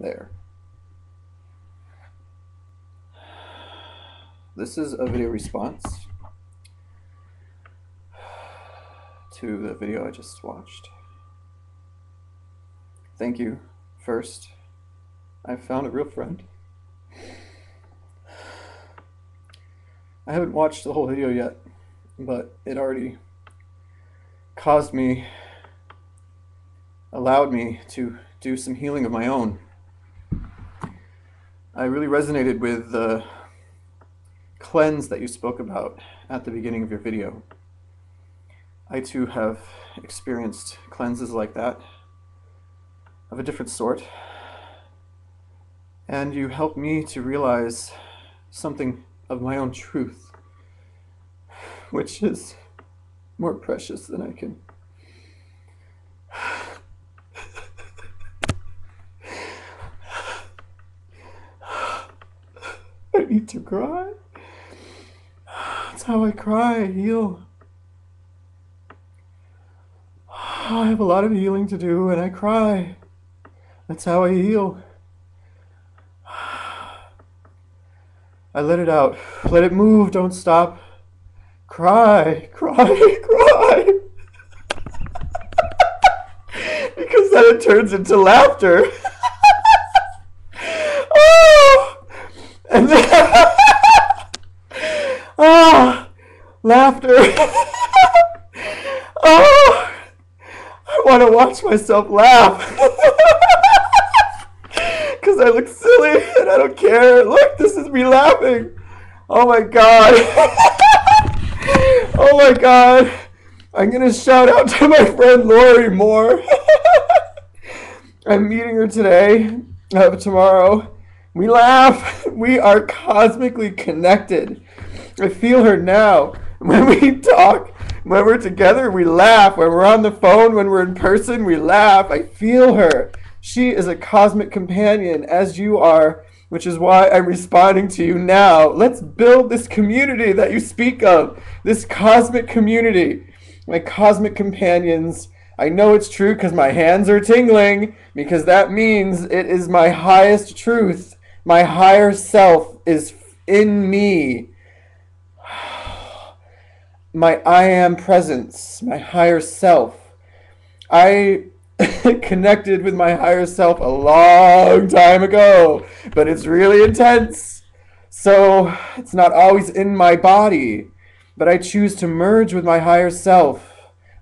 There. This is a video response to the video I just watched. Thank you. First, I found a real friend. I haven't watched the whole video yet, but it already allowed me to do some healing of my own. I really resonated with the cleanse that you spoke about at the beginning of your video. I too have experienced cleanses like that, of a different sort, and you helped me to realize something of my own truth, which is more precious than I can. I need to cry. That's how I cry, I heal. I have a lot of healing to do and I cry. That's how I heal. I let it out. Let it move, don't stop. Cry, cry, cry. Because then it turns into laughter. Oh! And then oh, laughter. Oh, I want to watch myself laugh. Because I look silly and I don't care. Look, this is me laughing. Oh my God. Oh my God. I'm going to shout out to my friend Lori more. I'm meeting her today, tomorrow. We laugh. We are cosmically connected. I feel her now. When we talk, when we're together, we laugh. When we're on the phone, when we're in person, we laugh. I feel her. She is a cosmic companion, as you are, which is why I'm responding to you now. Let's build this community that you speak of, this cosmic community. My cosmic companions, I know it's true because my hands are tingling, because that means it is my highest truth. My higher self is in me. My I am presence, my higher self. I connected with my higher self a long time ago, but it's really intense. So it's not always in my body, but I choose to merge with my higher self.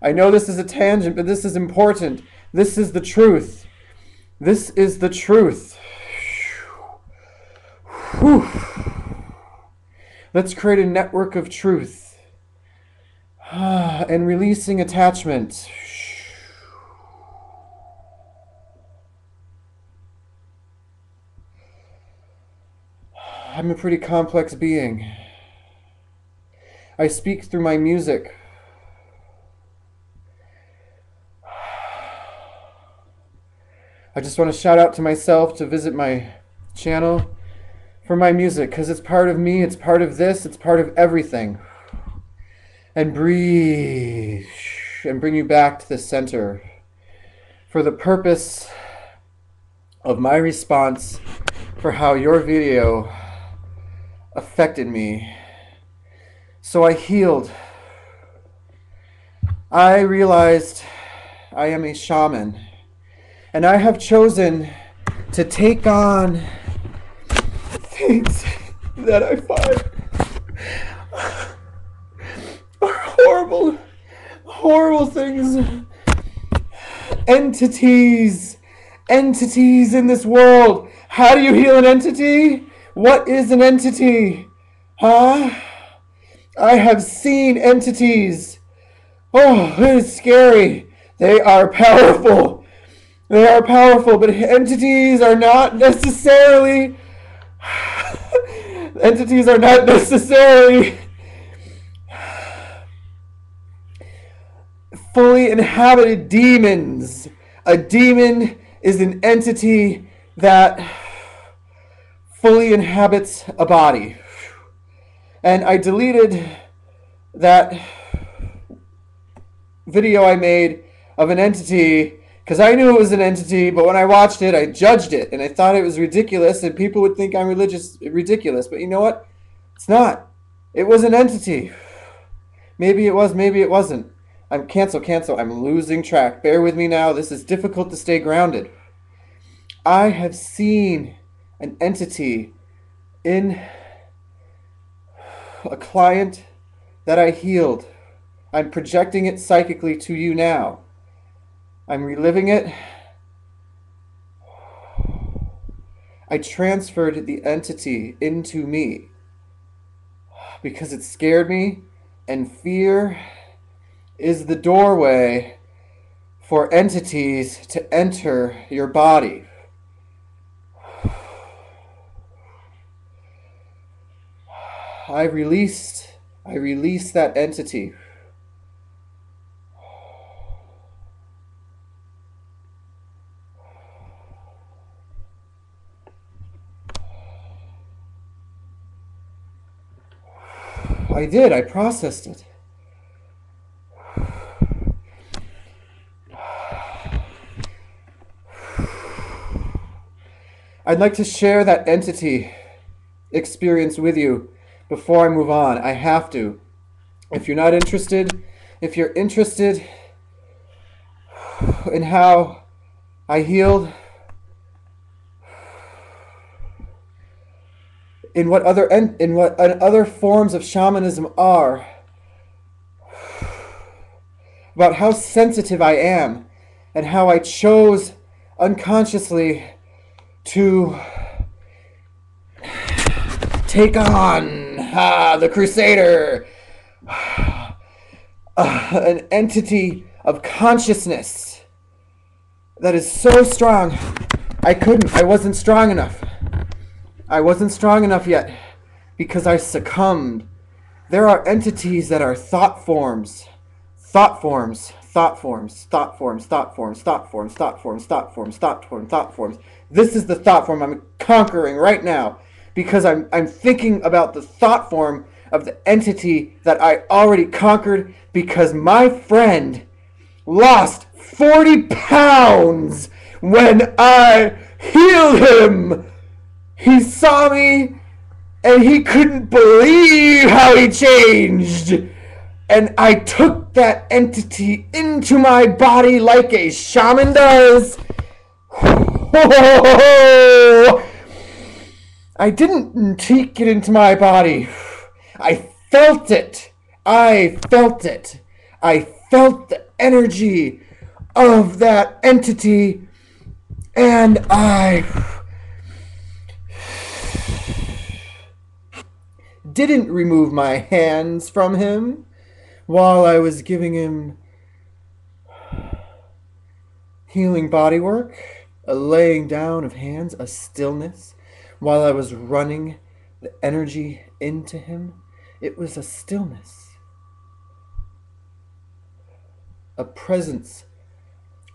I know this is a tangent, but this is important. This is the truth. This is the truth. Whew. Let's create a network of truth and releasing attachment. I'm a pretty complex being. I speak through my music. I just want to shout out to myself to visit my channel for my music, because it's part of me, it's part of this, it's part of everything. And breathe and bring you back to the center for the purpose of my response for how your video affected me. So I healed. I realized I am a shaman, and I have chosen to take on things that I find are horrible, horrible things. Entities in this world. How do you heal an entity? What is an entity? Huh? I have seen entities. Oh, it is scary. They are powerful. They are powerful, but entities are not necessarily fully inhabited demons. A demon is an entity that fully inhabits a body. And I deleted that video I made of an entity Because I knew it was an entity, but when I watched it, I judged it, and I thought it was ridiculous, and people would think I'm ridiculous. But you know what? It's not. It was an entity. Maybe it was, maybe it wasn't. Cancel. I'm losing track. Bear with me now. This is difficult to stay grounded. I have seen an entity in a client that I healed. I'm projecting it psychically to you now. I'm reliving it. I transferred the entity into me because it scared me, and fear is the doorway for entities to enter your body. I released that entity. I did. I processed it. I'd like to share that entity experience with you before I move on. I have to. If you're not interested, if you're interested in how I healed, in what other forms of shamanism are, about how sensitive I am, and how I chose unconsciously to take on the Crusader, an entity of consciousness that is so strong. I wasn't strong enough. I wasn't strong enough yet because I succumbed. There are entities that are thought forms. Thought forms. This is the thought form I'm conquering right now because I'm thinking about the thought form of the entity that I already conquered because my friend lost 40 pounds when I healed him. He saw me and he couldn't believe how he changed. And I took that entity into my body like a shaman does. I didn't take it into my body. I felt it. I felt the energy of that entity. And I didn't remove my hands from him while I was giving him healing body work, a laying down of hands, a stillness, while I was running the energy into him. It was a stillness, a presence.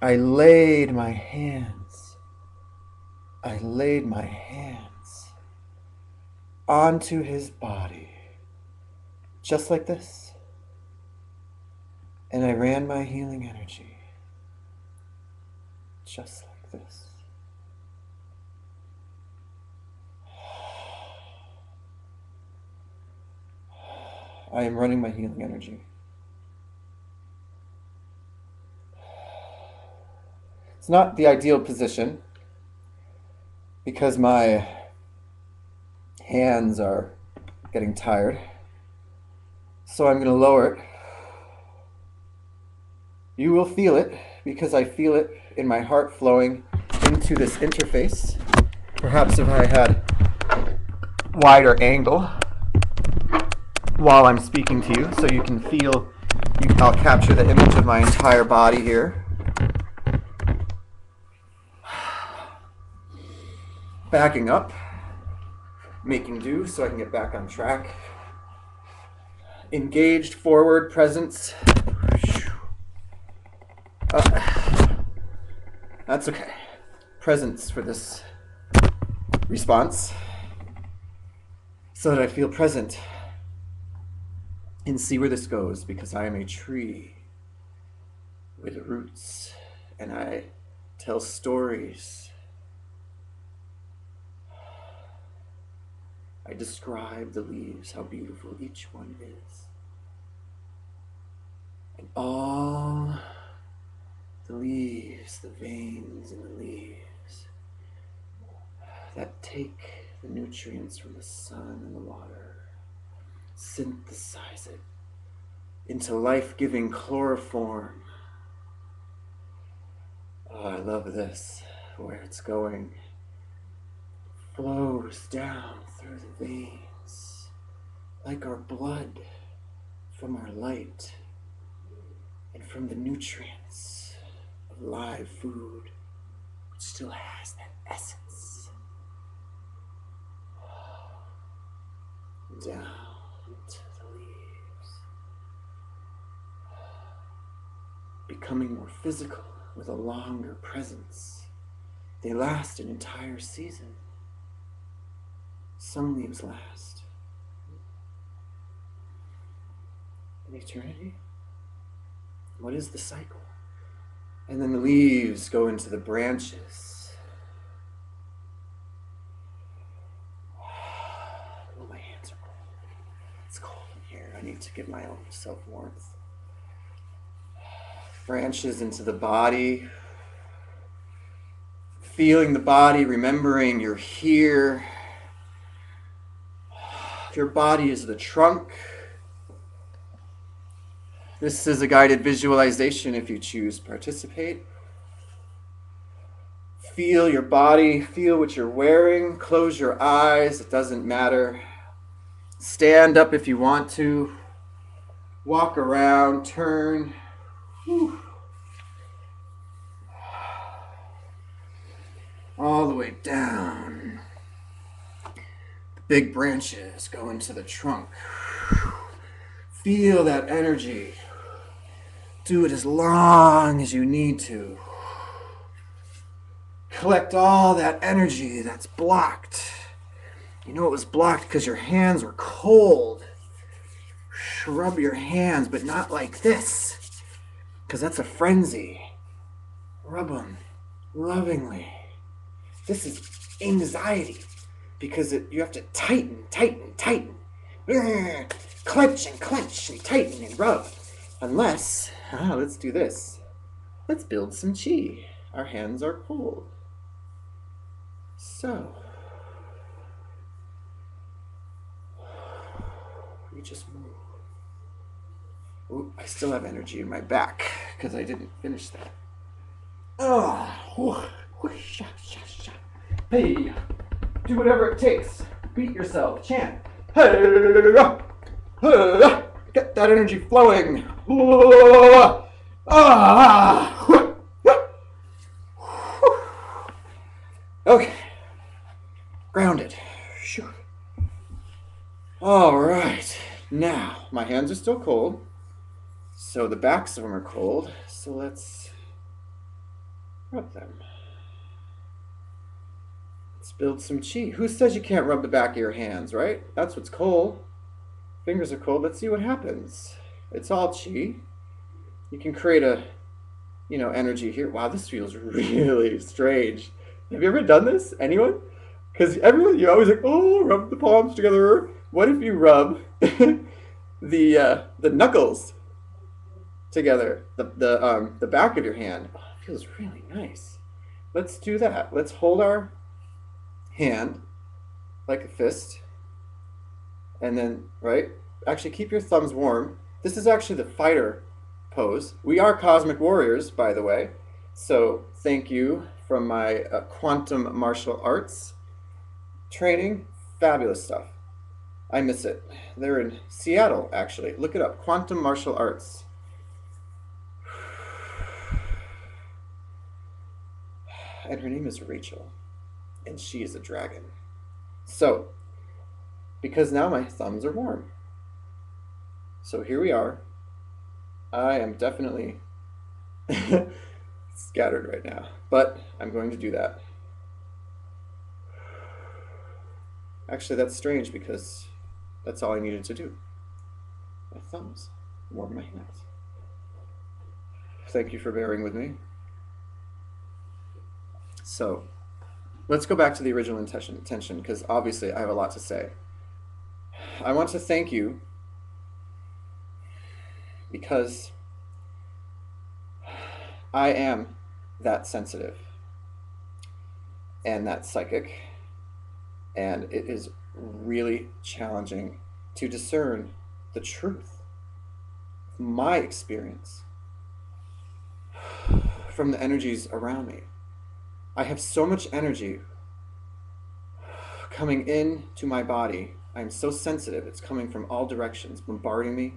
I laid my hands onto his body, just like this. And I ran my healing energy, just like this. I am running my healing energy. It's not the ideal position because my hands are getting tired. So I'm going to lower it. You will feel it because I feel it in my heart flowing into this interface. Perhaps if I had wider angle while I'm speaking to you so you can feel, I'll capture the image of my entire body here. Backing up, making do so I can get back on track. Engaged forward presence. That's okay. Presence for this response so that I feel present and see where this goes, because I am a tree with roots and I tell stories. I describe the leaves, how beautiful each one is. And all the leaves, the veins in the leaves that take the nutrients from the sun and the water, synthesize it into life-giving chloroform. Oh, I love this, where it's going. Flows down through the veins, like our blood from our light and from the nutrients of live food, which still has that essence. Down to the leaves, becoming more physical with a longer presence. They last an entire season. Some leaves last an eternity. What is the cycle? And then the leaves go into the branches. Oh, my hands are cold. It's cold in here. I need to give my own self warmth. Branches into the body. Feeling the body, remembering you're here. Your body is the trunk. This is a guided visualization if you choose to participate. Feel your body, feel what you're wearing. Close your eyes, it doesn't matter. Stand up if you want to. Walk around, turn. Whew. All the way down. The big branches go into the trunk. Feel that energy. Do it as long as you need to. Collect all that energy that's blocked. You know it was blocked because your hands were cold. Rub your hands, but not like this, because that's a frenzy. Rub them lovingly. This is anxiety, because you have to tighten. Clench and tighten and rub. Unless, let's do this. Let's build some chi. Our hands are cold. So, you just move. Ooh, I still have energy in my back because I didn't finish that. Hey, do whatever it takes. Beat yourself. Chant. Hey, get that energy flowing. Okay. Grounded. All right. Now, my hands are still cold. So the backs of them are cold. So let's rub them. Let's build some chi. Who says you can't rub the back of your hands, right? That's what's cold. Fingers are cold. Let's see what happens. It's all chi. You can create a, energy here. Wow, this feels really strange. Have you ever done this? Anyone? Because everyone, you're always like, oh, rub the palms together. What if you rub the knuckles together, the back of your hand? Oh, it feels really nice. Let's do that. Let's hold our hand like a fist, and then, right? Actually, keep your thumbs warm. This is actually the fighter pose. We are cosmic warriors, by the way. So thank you from my quantum martial arts training. Fabulous stuff. I miss it. They're in Seattle, actually. Look it up. Quantum martial arts. And her name is Rachel. And she is a dragon. So, because now my thumbs are warm. So here we are. I am definitely scattered right now. But I'm going to do that. Actually, that's strange because that's all I needed to do. My thumbs warm my hands. Thank you for bearing with me. So let's go back to the original intention, because obviously I have a lot to say. I want to thank you because I am that sensitive and that psychic, and it is really challenging to discern the truth of my experience from the energies around me. I have so much energy coming into my body. I'm so sensitive. It's coming from all directions, bombarding me.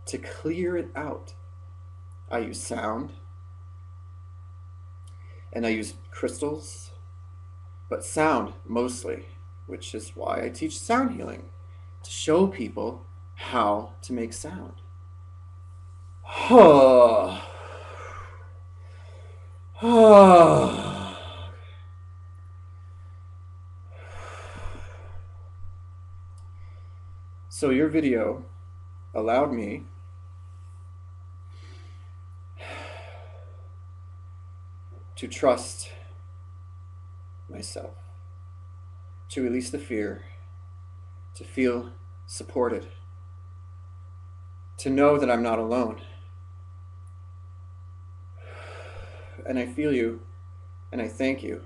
To clear it out, I use sound and I use crystals, but sound mostly, which is why I teach sound healing, to show people how to make sound. So your video allowed me to trust myself, to release the fear, to feel supported, to know that I'm not alone. And I feel you, and I thank you.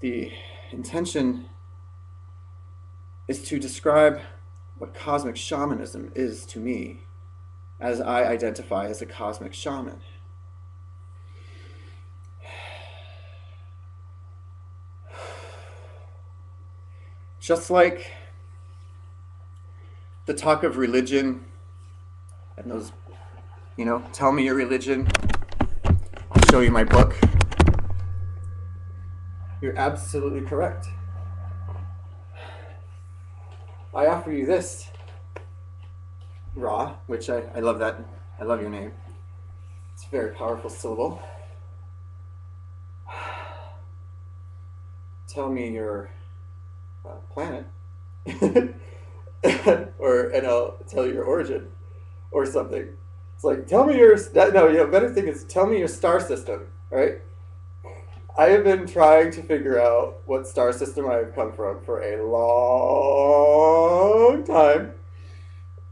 The intention is to describe what cosmic shamanism is to me, as I identify as a cosmic shaman. Just like the talk of religion and those, tell me your religion, I'll show you my book. You're absolutely correct. I offer you this, Ra, which I love that. I love your name. It's a very powerful syllable. Tell me your planet, and I'll tell you your origin, or something. It's like, tell me your, better thing is tell me your star system, right? I have been trying to figure out what star system I have come from for a long time.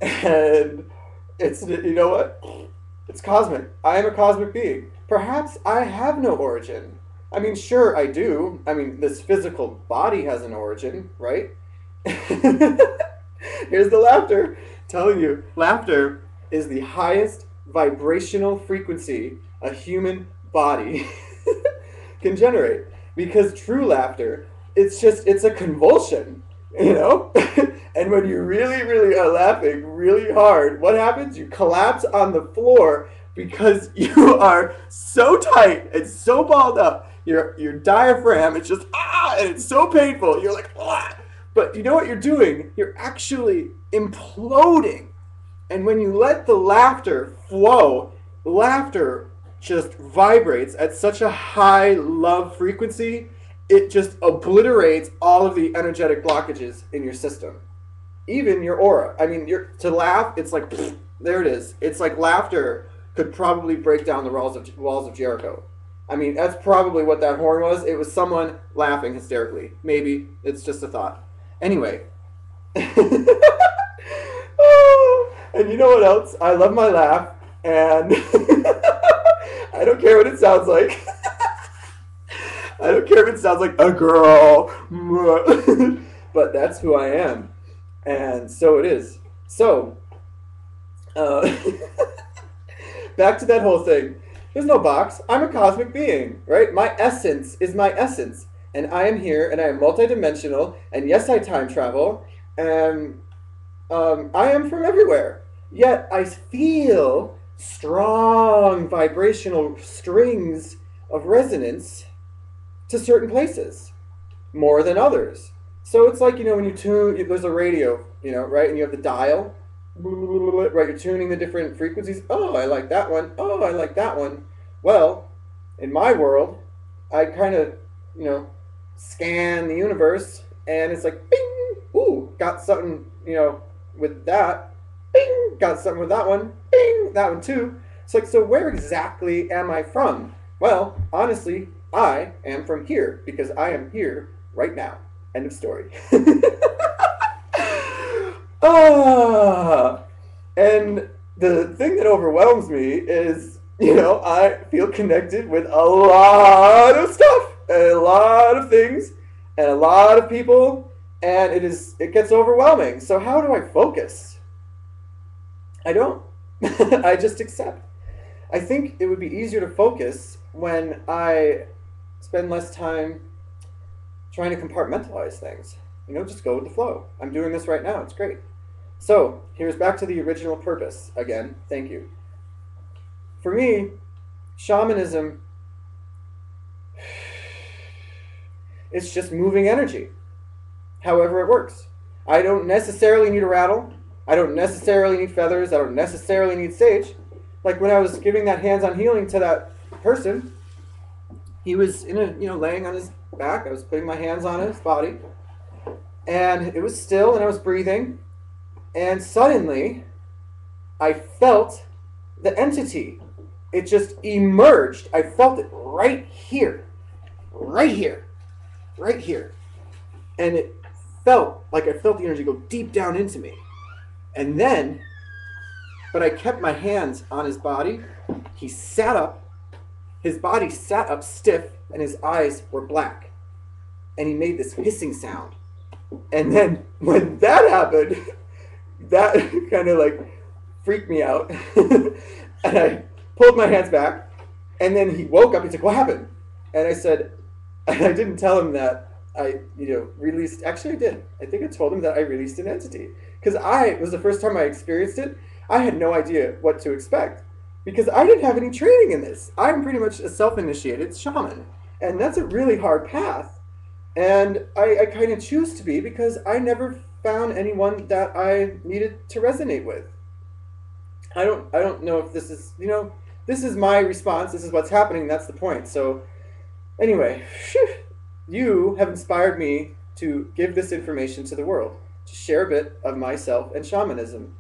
And it's, you know what? It's cosmic. I am a cosmic being. Perhaps I have no origin. I mean, sure, I do. I mean, this physical body has an origin, right? Here's the laughter. Telling you, laughter is the highest vibrational frequency a human body can generate, because true laughter, it's a convulsion, and when you really, really are laughing really hard, what happens? You collapse on the floor because you are so tight and so balled up. Your diaphragm, it's just and it's so painful. You're like, but you know what you're doing? You're actually imploding. And when you let the laughter flow, laughter just vibrates at such a high love frequency, it just obliterates all of the energetic blockages in your system, even your aura. I mean, to laugh, it's like, there it is. It's like laughter could probably break down the walls of Jericho. I mean, that's probably what that horn was. It was someone laughing hysterically. Maybe it's just a thought. Anyway. And you know what else? I love my laugh, and I don't care what it sounds like. I don't care if it sounds like a girl. But that's who I am. And so it is. So, back to that whole thing. There's no box. I'm a cosmic being, right? My essence is my essence. And I am here, and I am multidimensional, and yes, I time travel, and I am from everywhere. Yet I feel strong vibrational strings of resonance to certain places, more than others. So it's like, when you tune, there's a radio, right? And you have the dial, right? You're tuning the different frequencies. Oh, I like that one. Oh, I like that one. Well, in my world, I kind of, scan the universe, and it's like, bing, ooh, got something, with that. Bing! Got something with that one. Bing! That one too. It's like, so where exactly am I from? Well, honestly, I am from here because I am here right now. End of story. Ah, and the thing that overwhelms me is, I feel connected with a lot of stuff, a lot of things, and a lot of people, and it gets overwhelming. So how do I focus? I don't. I just accept. I think it would be easier to focus when I spend less time trying to compartmentalize things. Just go with the flow. I'm doing this right now. It's great. So, here's back to the original purpose. Again, thank you. For me, shamanism, it's just moving energy, however it works. I don't necessarily need a rattle. I don't necessarily need feathers. I don't necessarily need sage. Like when I was giving that hands-on healing to that person, he was laying on his back. I was putting my hands on his body, and it was still, and I was breathing, and suddenly I felt the entity. It just emerged. I felt it right here, right here, right here. And it felt like I felt the energy go deep down into me. And then, but I kept my hands on his body. He sat up. His body sat up stiff, and his eyes were black. And he made this hissing sound. And then when that happened, that kind of like freaked me out. And I pulled my hands back, and then he woke up. He's like, "What happened?" And I said, and I didn't tell him that I, released. Actually, I did. I think I told him that I released an entity because it was the first time I experienced it. I had no idea what to expect because I didn't have any training in this. I'm pretty much a self-initiated shaman, and that's a really hard path. And I kind of choose to be because I never found anyone that I needed to resonate with. I don't know if this is, this is my response. This is what's happening. That's the point. So anyway, you have inspired me to give this information to the world, to share a bit of myself and shamanism.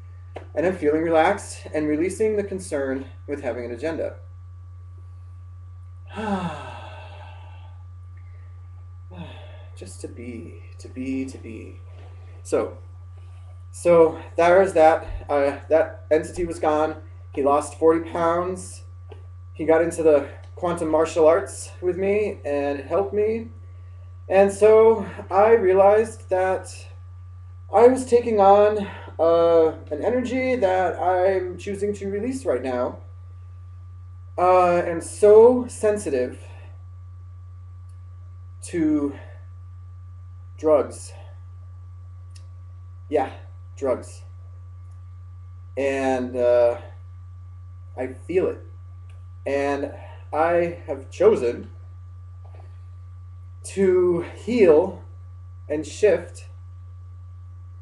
And I'm feeling relaxed and releasing the concern with having an agenda. Just to be. So there's that. That entity was gone. He lost 40 pounds. He got into the quantum martial arts with me and it helped me. And so I realized that I was taking on an energy that I'm choosing to release right now. I'm so sensitive to drugs. Yeah, drugs. And I feel it. And I have chosen to heal and shift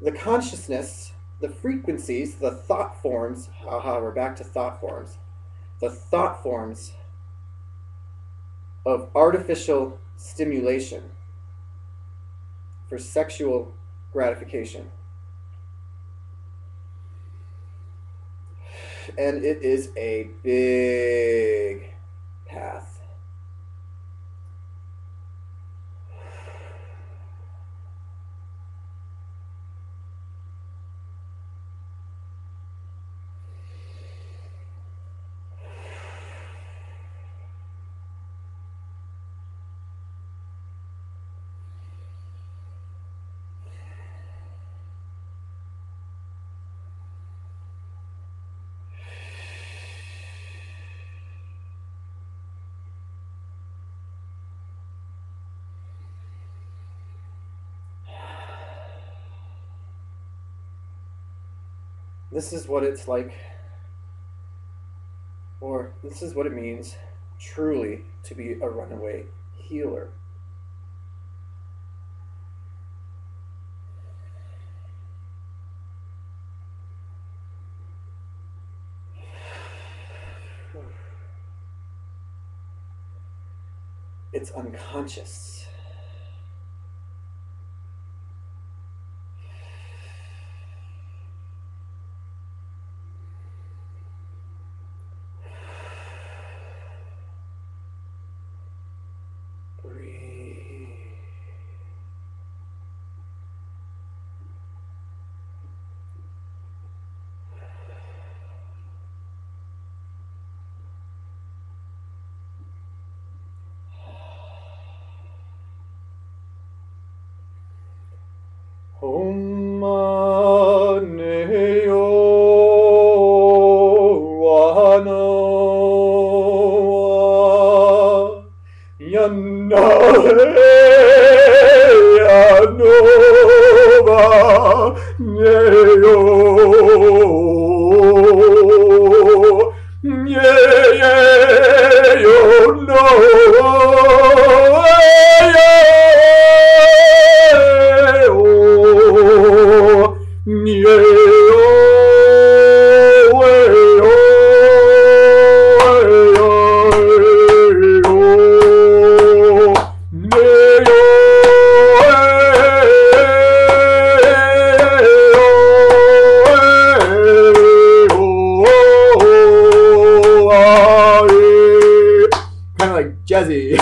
the consciousness, the frequencies, the thought forms. We're back to thought forms. The thought forms of artificial stimulation for sexual gratification. And it is a big path. This is what it's like, or this is what it means truly to be a runaway healer. It's unconscious. Omaneyo wano wa yanova neyo yo no kind of like jazzy.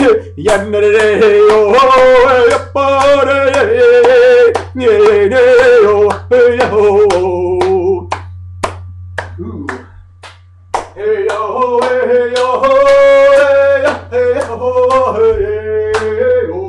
Ooh. Hey yo, hey yo, hey yo, hey yo,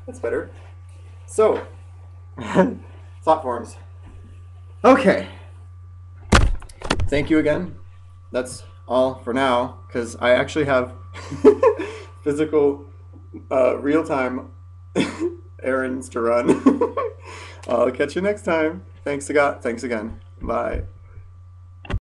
that's better. So, thought forms. Okay. Thank you again. That's all for now, because I actually have physical, real-time errands to run. I'll catch you next time. Thanks again. Bye.